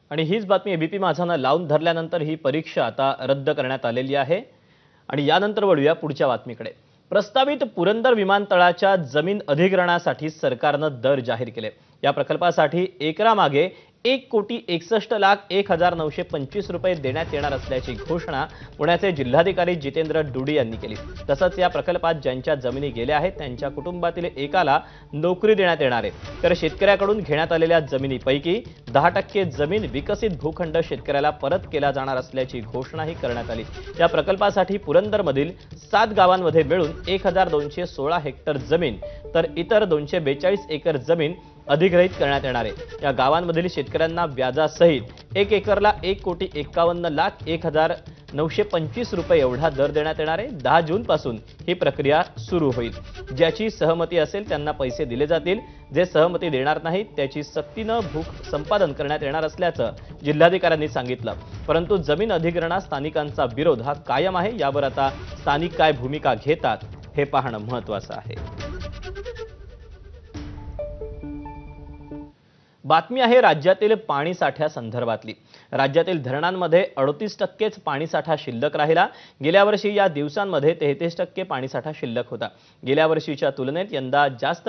आणि हीच बातमी एबीपी माझानं लावून धरल्यानंतर ही परीक्षा आता रद्द करण्यात आलेली आहे। आणि यानंतर वळूया पुढच्या बातमीकडे। प्रस्तावित पुरंदर विमानतळाच्या जमीन अधिग्रहणासाठी सरकारनं दर जाहीर केले। या प्रकल्पासाठी एकरामागे 1,61,01,925 रुपये देण्यात येणार असल्याची घोषणा पुण्याचे जिल्हाधिकारी जितेंद्र डुडी यांनी केली। तसंच या प्रकल्पात ज्यांच्या जमिनी गेल्या आहेत त्यांच्या कुटुंबातील एकाला नोकरी देण्यात येणार आहे। तर शेतकऱ्याकडून घेण्यात आलेल्या जमिनीपैकी 10% जमीन विकसित भूखंड शेतकऱ्याला परत केला जाणार असल्याची घोषणाही करण्यात आली। या प्रकल्पासाठी पुरंदरमधील 7 गावांमध्ये मिळून 1,216 हेक्टर जमीन तर इतर 242 एकर जमीन अधिग्रहित करण्यात येणार आहे। या गावांमधील शेतकऱ्यांना व्याजासहित 1 एकरला 1,51,01,925 रुपये एवढा दर देण्यात येणार आहे। 10 जून पासून ही प्रक्रिया सुरू होईल। ज्याची सहमती असेल त्यांना पैसे दिले जातील, जे सहमती देणार नाहीत त्याची सक्तीनं भूक संपादन करण्यात येणार असल्याचं जिल्हाधिकाऱ्यांनी सांगितलं। परंतु जमीन अधिग्रहणास स्थानिकांचा विरोध हा कायम आहे। यावर आता स्थानिक काय भूमिका घेतात हे पाहणं महत्त्वाचं आहे। बातमी आहे राज्यातील पाणी साठ्यासंदर्भातली। राज्यातील धरणांमध्ये 38%च पाणीसाठा शिल्लक राहिला। गेल्या वर्षी या दिवसांमध्ये 33% पाणीसाठा शिल्लक होता। गेल्या वर्षीच्या तुलनेत यंदा जास्त